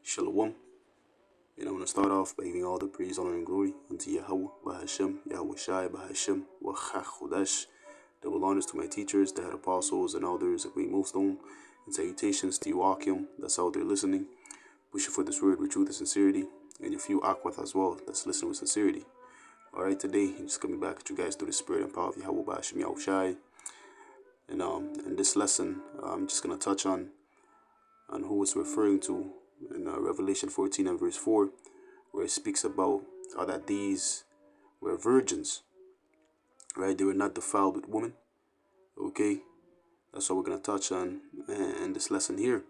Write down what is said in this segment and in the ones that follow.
Shalom. And I'm going to start off by giving all the praise, honor, and glory unto Yahweh, Bahashem, Yahweh Shai, Bahashem, Wachach Chodesh. Double honors to my teachers, the head apostles, and elders, a great millstone. And salutations to you, Akim, that's out there listening. Wishing for this word with truth and sincerity. And your few Akwath as well, that's listening with sincerity. Alright, today, I'm just coming back at you guys through the spirit and power of Yahweh, Bahashem, Yahweh Shai. And in this lesson, I'm just going to touch on who it's referring to in Revelation 14 and verse 4, where it speaks about how that these were virgins, right? They were not defiled with women, okay? That's what we're going to touch on in this lesson here.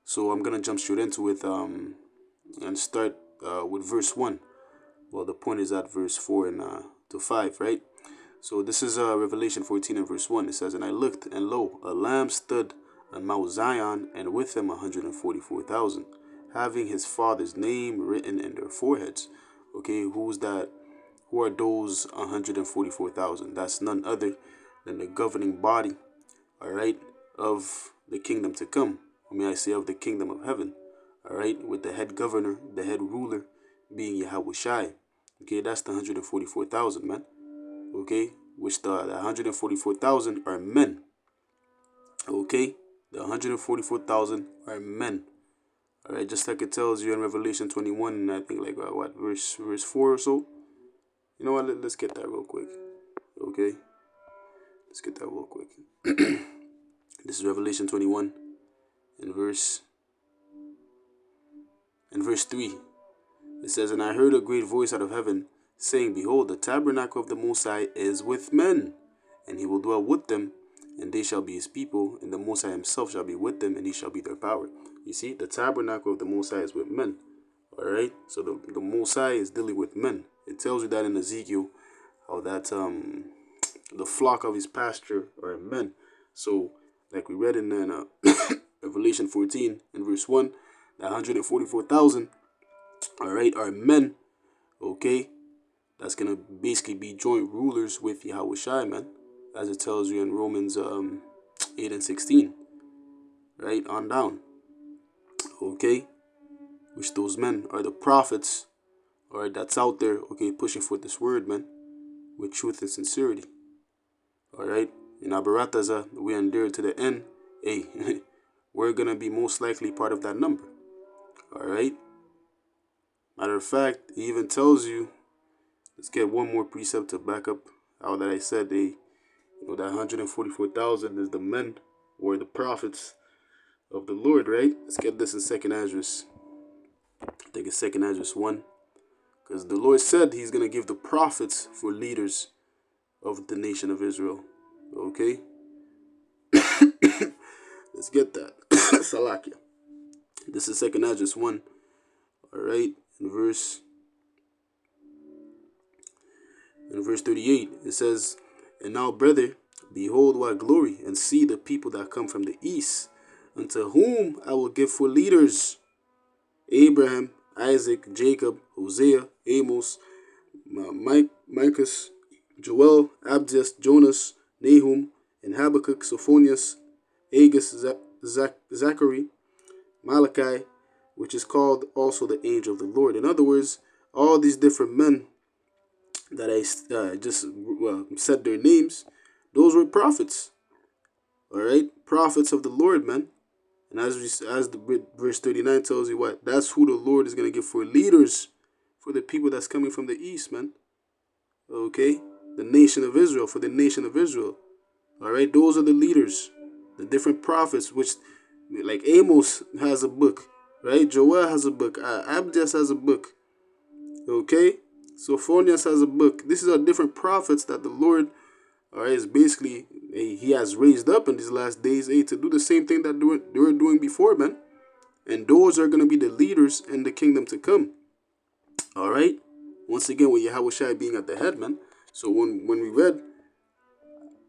So I'm going to jump straight into it and start with verse 1. Well, the point is at verse 4 and to 5, right? So this is Revelation 14 and verse 1. It says, "And I looked, and lo, a lamb stood on Mount Zion, and with him 144,000, having his father's name written in their foreheads." Okay, who's that? Who are those 144,000? That's none other than the governing body, all right, of the kingdom to come. Or may I say of the kingdom of heaven, all right, with the head governor, the head ruler being Yahweh Shai. Okay, that's the 144,000, man. Okay, which the 144,000 are men. Okay, the 144,000 are men. All right, just like it tells you in Revelation 21, and I think like what verse 4 or so. You know what? Let's get that real quick. Okay, let's get that real quick. This is Revelation 21, in verse 3. It says, "And I heard a great voice out of heaven, saying, Behold, the tabernacle of the Most High is with men, and he will dwell with them, and they shall be his people, and the Most High himself shall be with them, and he shall be their power." You see, the tabernacle of the Most High is with men. All right, so the Most High is dealing with men. It tells you that in Ezekiel, how that the flock of his pasture are men. So, like we read in Revelation 14 and verse 1, that 144,000, all right, are men. Okay, that's gonna basically be joint rulers with Yahweh Shai, man, as it tells you in Romans 8 and 16, right on down. Okay, which those men are the prophets, all right, that's out there, okay, pushing for this word, man, with truth and sincerity. All right, in Abarataza, we endure to the end. Hey, we're gonna be most likely part of that number. All right. Matter of fact, he even tells you. Let's get one more precept to back up how that I said that 144,000 is the men or the prophets of the Lord, right? Let's get this in 2nd Esdras. I think it's 2nd Esdras 1. Because the Lord said he's going to give the prophets for leaders of the nation of Israel. Okay? Let's get that. Salakia. This is 2nd Esdras 1. Alright? In verse 38, it says, "And now, brother, behold what glory, and see the people that come from the east, unto whom I will give for leaders Abraham, Isaac, Jacob, Hosea, Amos, Micah, Joel, Abdias, Jonas, Nahum, and Habakkuk, Sophonius, Agus, Zachary, Malachi, which is called also the angel of the Lord." In other words, all these different men that I just said their names, those were prophets. All right, prophets of the Lord, man. And as the verse 39 tells you, what, that's who the Lord is gonna give for leaders for the people that's coming from the east, man. Okay, the nation of Israel, for the nation of Israel. All right, those are the leaders, the different prophets, which like Amos has a book, right? Joel has a book. Abdias has a book. Okay. Sophonius has a book. These are different prophets that the Lord, all right, is basically, he has raised up in these last days, to do the same thing that they were doing before, man. And those are going to be the leaders in the kingdom to come. All right. Once again, with Yahweh Shai being at the head, man. So when we read,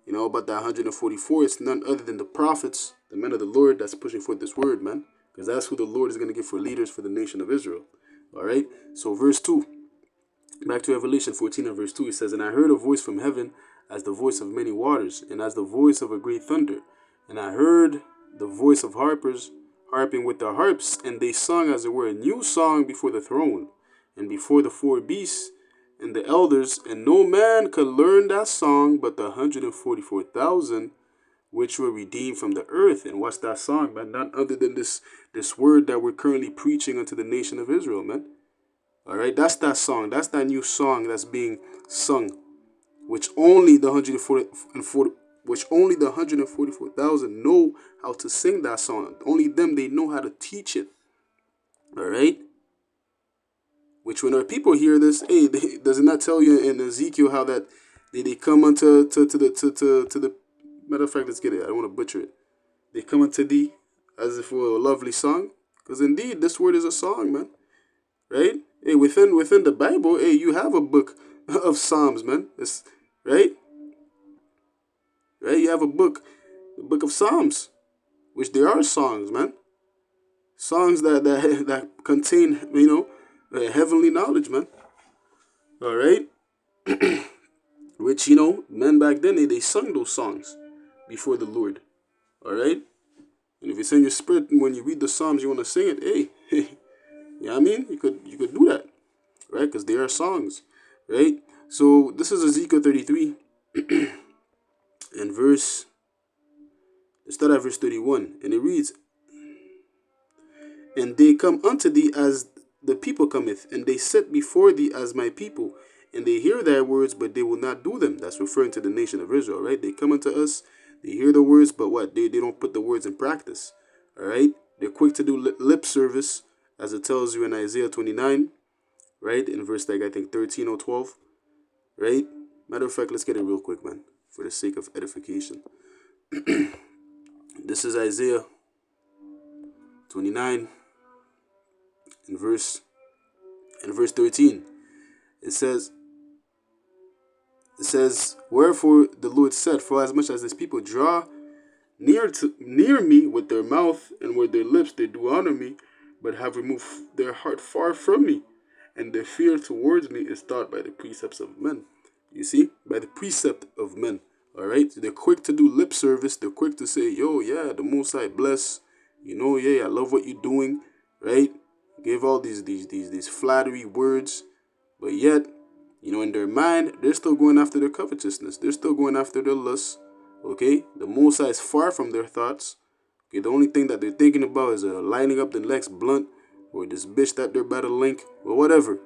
about the 144, it's none other than the prophets, the men of the Lord that's pushing forth this word, man. Because that's who the Lord is going to give for leaders for the nation of Israel. All right. So verse 2. Back to Revelation 14 and verse 2, it says, "And I heard a voice from heaven as the voice of many waters, and as the voice of a great thunder. And I heard the voice of harping with their harps, and they sung, as it were, a new song before the throne, and before the four beasts, and the elders, and no man could learn that song but the 144,000 which were redeemed from the earth. And what's that song, man? None other than this word that we're currently preaching unto the nation of Israel, man. All right, that's that song. That's that new song that's being sung, which only the 144,000 know how to sing that song. Only them, they know how to teach it. All right. Which when our people hear this, hey, does it not tell you in Ezekiel how that they come unto to the matter of fact, let's get it. I don't want to butcher it. They come unto thee as if it were a lovely song, because indeed this word is a song, man. Right? Hey, within the Bible, hey, you have a book of Psalms, man. It's right. Right? You have a book, the book of Psalms, which there are songs, man. Songs that contain, heavenly knowledge, man. All right. Which, men back then, they sung those songs before the Lord. All right. And if it's in your spirit, when you read the Psalms, you want to sing it, hey, you know what I mean? You could do that, right? Because they are songs, right? So this is Ezekiel 33 and let's start at verse 31. And it reads, and they come unto thee as the people cometh, and they sit before thee as my people, and they hear thy words, but they will not do them. That's referring to the nation of Israel, right? They come unto us, they hear the words, but what? They don't put the words in practice, all right? They're quick to do lip service, as it tells you in Isaiah 29, right? In verse, I think, 13 or 12, right? Matter of fact, let's get it real quick, man, for the sake of edification. This is Isaiah 29, in verse 13. It says, wherefore the Lord said, for as much as this people draw near me with their mouth and with their lips, they do honor me, but have removed their heart far from me, and their fear towards me is taught by the precepts of men. You see, by the precept of men. All right, so they're quick to do lip service. They're quick to say, yo, yeah, the Most High bless. Yeah, I love what you're doing, right? Give all these flattery words, but yet, in their mind, they're still going after their covetousness. They're still going after their lust. Okay, the Most High is far from their thoughts. Okay, the only thing that they're thinking about is lining up the next blunt, or this bitch that they're about to link, or whatever.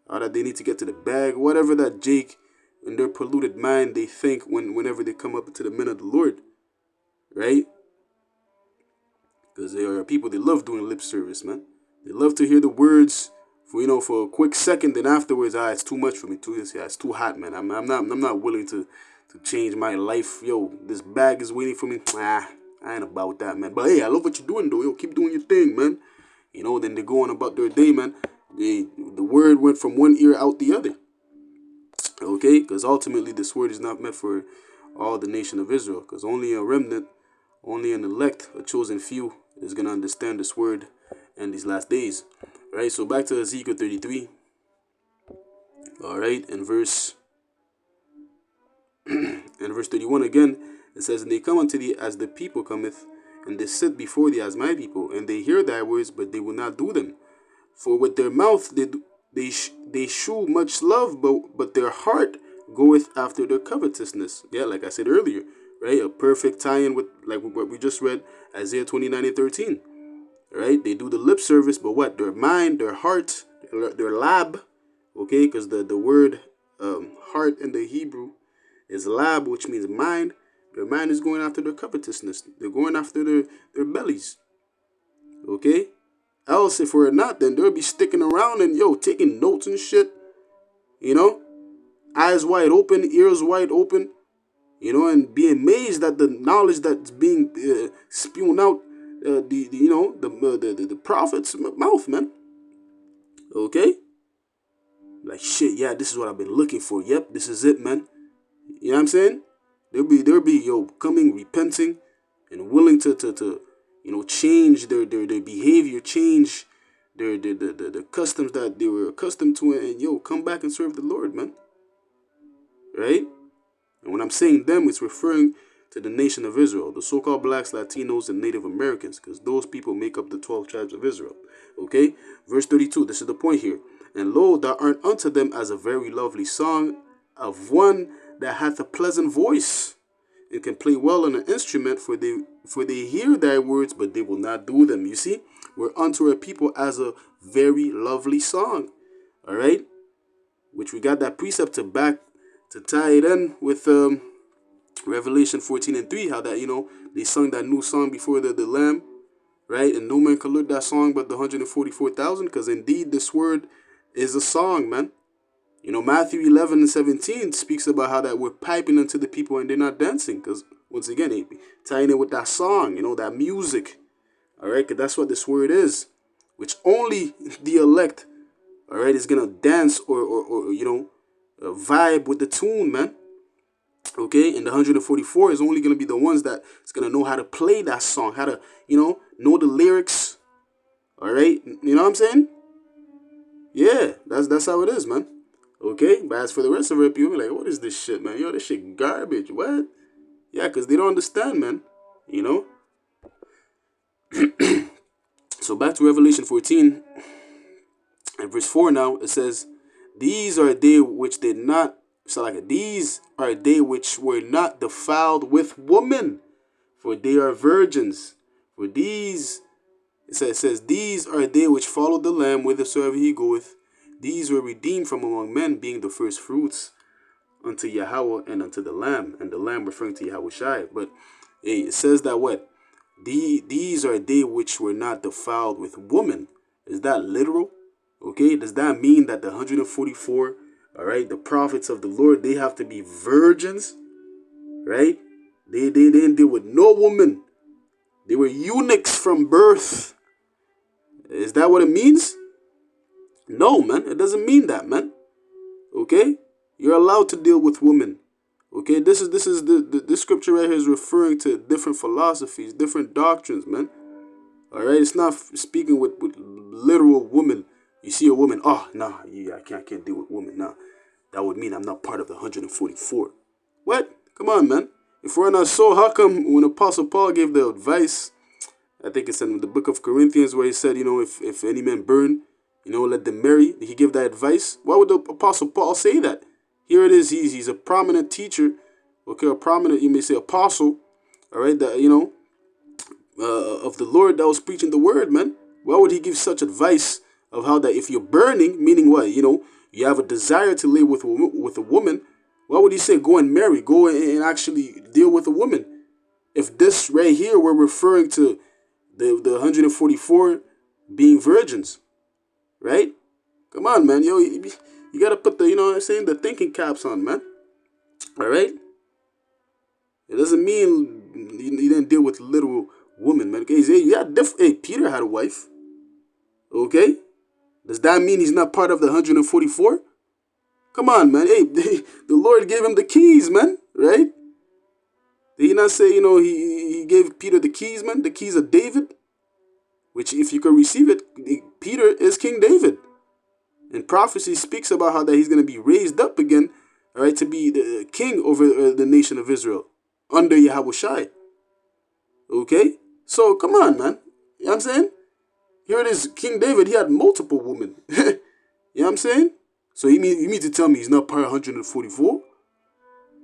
Or that they need to get to the bag, whatever that Jake, in their polluted mind, they think whenever they come up to the men of the Lord, right? Because there are people that love doing lip service, man. They love to hear the words for a quick second, then afterwards, it's too much for me. It's too hot, man. I'm not willing to change my life. Yo, this bag is waiting for me. I ain't about that, man. But hey, I love what you're doing, though. Yo, keep doing your thing, man. Then they go on about their day, man. The word went from one ear out the other. Okay, because ultimately this word is not meant for all the nation of Israel, because only a remnant, only an elect, a chosen few is going to understand this word in these last days. All right, so back to Ezekiel 33. All right, in verse 31 again, it says, and they come unto thee as the people cometh, and they sit before thee as my people, and they hear thy words, but they will not do them. For with their mouth they shew much love, but their heart goeth after their covetousness. Yeah, like I said earlier, right? A perfect tie-in with like what we just read, Isaiah 29 and 13. Right? They do the lip service, but what? Their mind, their heart, their lab, okay? Because the word heart in the Hebrew is lab, which means mind. Their mind is going after their covetousness. They're going after their bellies, okay? Else, if we're not, then they'll be sticking around and, taking notes and shit, eyes wide open, ears wide open, and be amazed at the knowledge that's being spewed out the prophet's mouth, man. Okay? Like, shit, yeah, this is what I've been looking for. Yep, this is it, man. You know what I'm saying? They'll be coming, repenting, and willing to change their behavior, change the customs that they were accustomed to, and come back and serve the Lord, man. Right? And when I'm saying them, it's referring to the nation of Israel, the so-called blacks, Latinos, and Native Americans, because those people make up the 12 tribes of Israel. Okay, verse 32, this is the point here. And lo, thou art unto them as a very lovely song of one that hath a pleasant voice, and can play well on an instrument, for they hear thy words, but they will not do them. You see, we're unto our people as a very lovely song. All right, which we got that precept to tie it in with Revelation 14:3, how that, they sung that new song before the Lamb, right? And no man can learn that song but the 144,000, because indeed this word is a song, man. Matthew 11:17 speaks about how that we're piping unto the people and they're not dancing, because once again, tying it with that song, that music, all right? Because that's what this word is, which only the elect, all right, is gonna dance or vibe with the tune, man. Okay, and the 144 is only gonna be the ones that is gonna know how to play that song, how to know the lyrics. All right, you know what I'm saying? Yeah, that's how it is, man. Okay, but as for the rest of our people, like, what is this shit, man? Yo, this shit garbage. What? Yeah, because they don't understand, man. So back to Revelation 14 and verse 4 now, it says, these are they which did not, these are they which were not defiled with woman, for they are virgins. For these, it says, these are they which followed the Lamb whithersoever he goeth. These were redeemed from among men, being the first fruits unto Yahweh and unto the Lamb. And the Lamb referring to Yahweh Shai. But hey, it says that what? These are they which were not defiled with woman. Is that literal? Okay, does that mean that the 144, all right, the prophets of the Lord, they have to be virgins, right? They didn't deal with no woman. They were eunuchs from birth. Is that what it means? No, man, it doesn't mean that, man. Okay, you're allowed to deal with women. Okay, this scripture right here is referring to different philosophies, different doctrines, man. All right, it's not speaking with literal women. You see a woman, oh, nah, yeah, I can't deal with women. Nah, that would mean I'm not part of the 144. What? Come on, man. If we're not so, how come when Apostle Paul gave the advice, I think it's in the book of Corinthians, where he said, if any man burn, let them marry. Did he give that advice? Why would the Apostle Paul say that? Here it is. He's a prominent teacher, okay, a prominent, you may say, apostle, all right, that, of the Lord that was preaching the word, man. Why would he give such advice of how that if you're burning, meaning what, you have a desire to live with a woman, why would he say go and marry, go and actually deal with a woman? If this right here, we're referring to the 144 being virgins, right? Come on, man. Yo, you got to put the, the thinking caps on, man. All right? It doesn't mean you didn't deal with literal woman, man. Okay, hey, Peter had a wife. Okay? Does that mean he's not part of the 144? Come on, man. Hey, the Lord gave him the keys, man. Right? Did he not say, he gave Peter the keys, man? The keys of David? Which, if you can receive it, Peter is King David. And prophecy speaks about how that he's going to be raised up again, all right, to be the king over the nation of Israel under Yahweh Shai. Okay? So, come on, man. You know what I'm saying? Here it is, King David, he had multiple women. You know what I'm saying? So you mean to tell me he's not part of 144?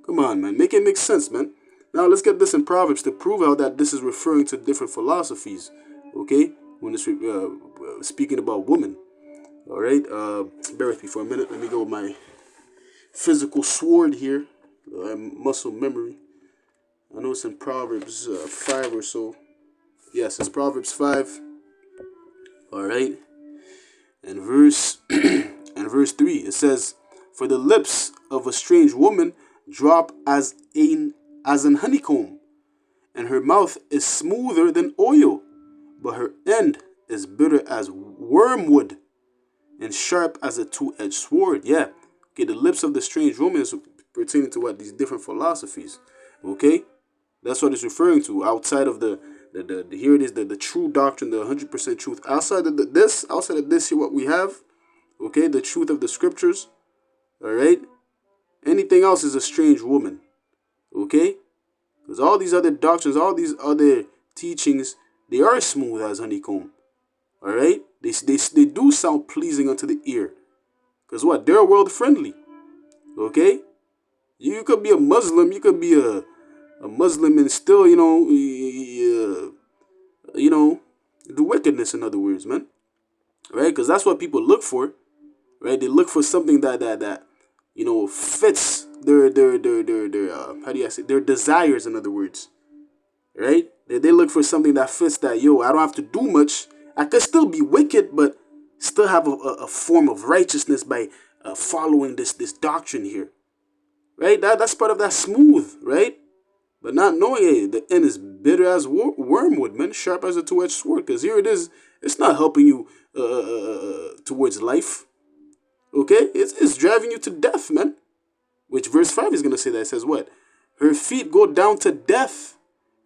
Come on, man. Make it make sense, man. Now let's get this in Proverbs to prove how that this is referring to different philosophies. Okay? When it's speaking about women. All right? Bear with me for a minute. Let me go with my physical sword here. Muscle memory. I know it's in Proverbs 5 or so. Yes, it's Proverbs 5. All right, and verse 3, it says, "For the lips of a strange woman drop as an honeycomb, and her mouth is smoother than oil, but her end is bitter as wormwood, and sharp as a two-edged sword." Yeah, okay, the lips of the strange woman is pertaining to what? These different philosophies. Okay, that's what it's referring to. Outside of the here it is, the true doctrine, the 100% truth. Outside of this here, what we have, okay, the truth of the scriptures, all right. Anything else is a strange woman, okay. Because all these other doctrines, all these other teachings, they are smooth as honeycomb. All right? They do sound pleasing unto the ear. Because what? They're world friendly. Okay? You could be a Muslim. You could be a Muslim and still, do wickedness, in other words, man. Right? Because that's what people look for. Right? They look for something that fits their how do you say, their desires, in other words. Right? They look for something that fits that, I don't have to do much. I could still be wicked, but still have a form of righteousness by following this doctrine here. Right? That's part of that smooth, right? But not knowing, hey, the end is bitter as wormwood, man, sharp as a two-edged sword. Because here it is, it's not helping you towards life. Okay? It's driving you to death, man. Which verse 5 is going to say that. It says what? Her feet go down to death.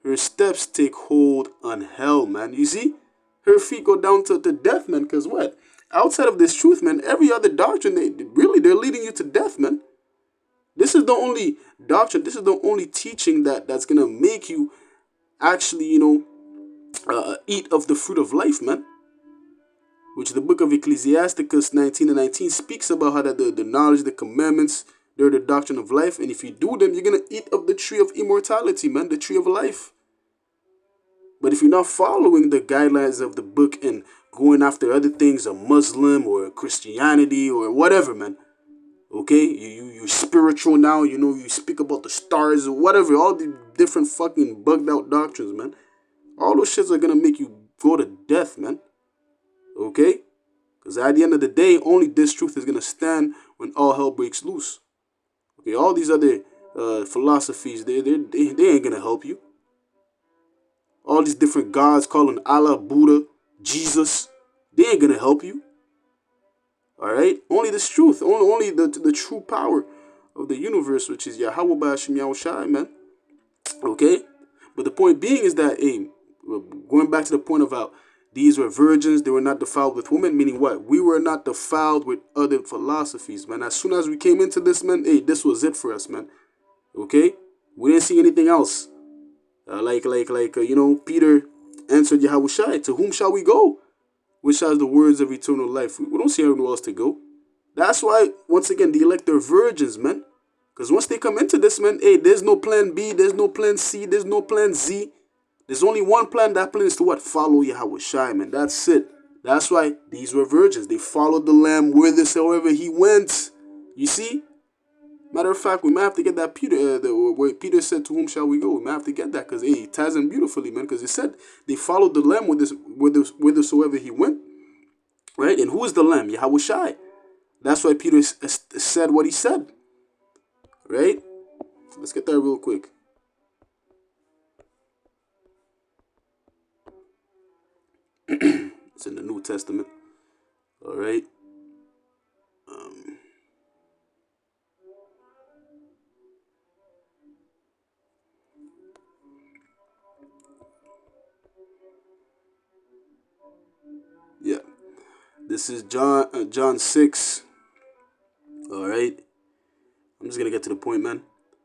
Her steps take hold on hell, man. You see? Her feet go down to death, man. Because what? Outside of this truth, man, every other doctrine, they're leading you to death, man. This is the only doctrine, this is the only teaching that's going to make you actually, eat of the fruit of life, man. Which the book of Ecclesiasticus 19:19 speaks about how that the knowledge, the commandments, they're the doctrine of life. And if you do them, you're going to eat of the tree of immortality, man, the tree of life. But if you're not following the guidelines of the book and going after other things, a Muslim or Christianity or whatever, man, okay, you're spiritual now, you speak about the stars or whatever, all the different fucking bugged out doctrines, man. All those shits are going to make you go to death, man. Okay? Because at the end of the day, only this truth is going to stand when all hell breaks loose. Okay, all these other philosophies, they ain't going to help you. All these different gods calling Allah, Buddha, Jesus, they ain't going to help you. All right? Only this truth, only the true power of the universe, which is Yahweh Ba'ashim Yahushai, man. Okay? But the point being is that, hey, going back to the point of how these were virgins, they were not defiled with women, meaning what? We were not defiled with other philosophies, man. As soon as we came into this, man, hey, this was it for us, man. Okay? We didn't see anything else. Peter answered Yahushai, to whom shall we go? Which has the words of eternal life. We don't see anywhere else to go. That's why, once again, the elect are virgins, man. Because once they come into this, man, hey, there's no plan B, there's no plan C, there's no plan Z. There's only one plan. That plan is to what? Follow Yahushai, man. That's it. That's why these were virgins. They followed the Lamb whithersoever he went. You see? Matter of fact, we might have to get that Peter, where Peter said, to whom shall we go? We might have to get that because, hey, it ties in beautifully, man. Because it said they followed the Lamb whithersoever he went. Right? And who is the Lamb? Yahushai. That's why Peter said what he said. Right? Let's get that real quick. It's in the New Testament. All right. Yeah. This is John 6. All right. I'm just going to get to the point, man.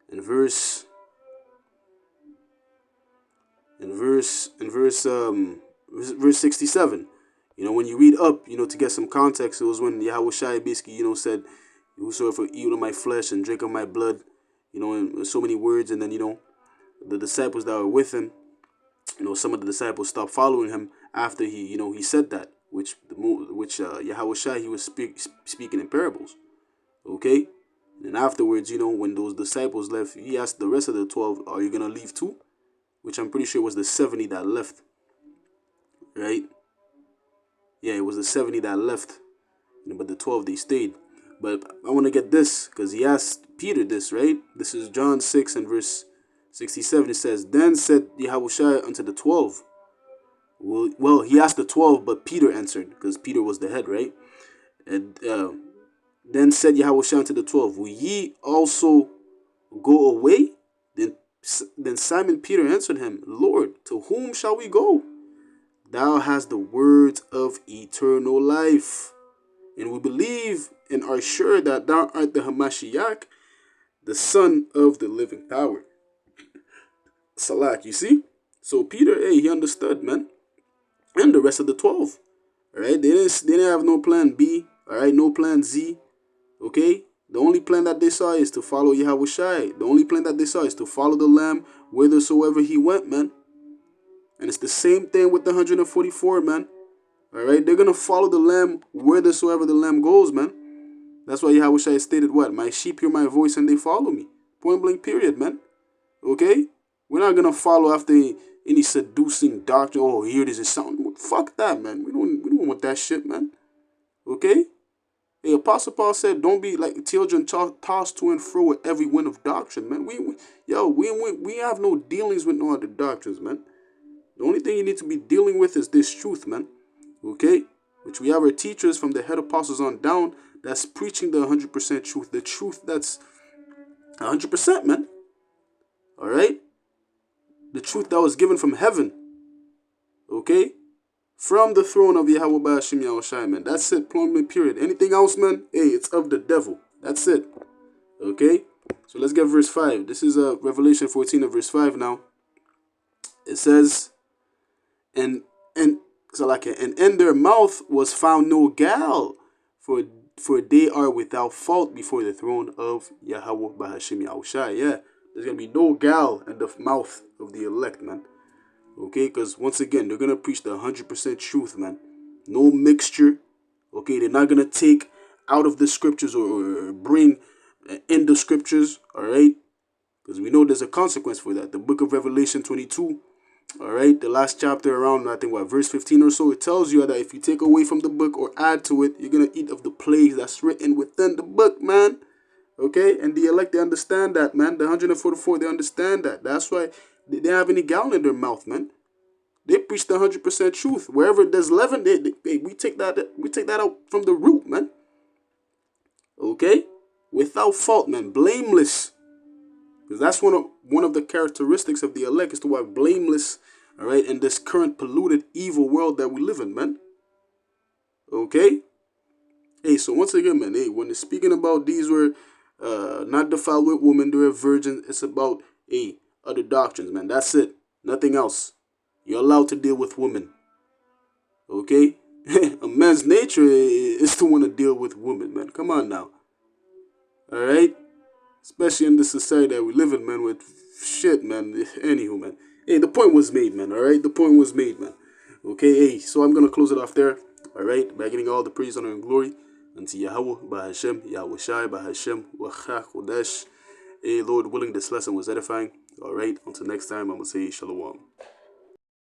In verse 67. When you read up, to get some context, it was when Yahushua basically, said, whosoever eat of my flesh and drink of my blood, in so many words. And then, the disciples that were with him, some of the disciples stopped following him after he said that, which Yahushua, he was speaking in parables. Okay? And afterwards, when those disciples left, he asked the rest of the 12, are you going to leave too? Which I'm pretty sure was the 70 that left. Right? Yeah, it was the 70 that left. But the 12, they stayed. But I want to get this, because he asked Peter this, right? This is John 6 and verse 67. It says, then said Yahushua unto the 12. Well, he asked the 12, but Peter answered, because Peter was the head, right? And then said Yahushua unto the 12, will ye also go away? Then Simon Peter answered him, Lord, to whom shall we go? Thou hast the words of eternal life. And we believe and are sure that thou art the Hamashiach, the Son of the living power. Salak, you see? So Peter, hey, he understood, man. And the rest of the 12. Alright? They didn't have no plan B. Alright, no plan Z. Okay? The only plan that they saw is to follow Yahweh Shai. The only plan that they saw is to follow the Lamb whithersoever he went, man. And it's the same thing with the 144, man. Alright? They're gonna follow the Lamb whithersoever the Lamb goes, man. That's why Yahweh Shai stated what? My sheep hear my voice and they follow me. Point blank period, man. Okay? We're not gonna follow after any seducing doctrine. Oh, here it is. It sound. Fuck that, man. We don't want that shit, man. Okay? Hey, Apostle Paul said, "Don't be like children tossed to and fro with every wind of doctrine, man." We have no dealings with no other doctrines, man. The only thing you need to be dealing with is this truth, man. Okay? Which we have our teachers from the head apostles on down that's preaching the 100% truth. The truth that's 100%, man. Alright? The truth that was given from heaven. Okay? From the throne of Yahweh Ba'ashim Yahushai, man. That's it, plummet, period. Anything else, man? Hey, it's of the devil. That's it. Okay? So let's get verse 5. This is Revelation 14 of verse 5 now. It says, and in their mouth was found no gall, for they are without fault before the throne of Yahweh Ba'ashim Yahushai. Yeah, there's going to be no gall in the mouth of the elect, man. Okay, because once again, they're going to preach the 100% truth, man. No mixture. Okay, they're not going to take out of the scriptures or bring in the scriptures, all right? Because we know there's a consequence for that. The book of Revelation 22, all right, the last chapter around, I think, verse 15 or so, it tells you that if you take away from the book or add to it, you're going to eat of the plagues that's written within the book, man. Okay, and the elect, they understand that, man. The 144, they understand that. That's why they don't have any gall in their mouth, man. They preach the 100% truth. Wherever there's leaven, we take that out from the root, man. Okay, without fault, man, blameless. Because that's one of the characteristics of the elect is to walk blameless, all right, in this current polluted, evil world that we live in, man. Okay. Hey, so once again, man, hey, when it's speaking about these were not defiled with women, they were virgins, it's about other doctrines, man. That's it. Nothing else. You're allowed to deal with women. Okay? A man's nature is to want to deal with women, man. Come on now. Alright? Especially in the society that we live in, man, with shit, man. Anywho, man. Hey, the point was made, man. Alright? The point was made, man. Okay, hey, so I'm going to close it off there. Alright? By giving all the praise, honor, and glory unto Yahweh, Bahashem, Yahweh Shai, Bahashem, Wachach, Kodesh. Hey, Lord willing, this lesson was edifying. Alright? Until next time, I'm going to say Shalom.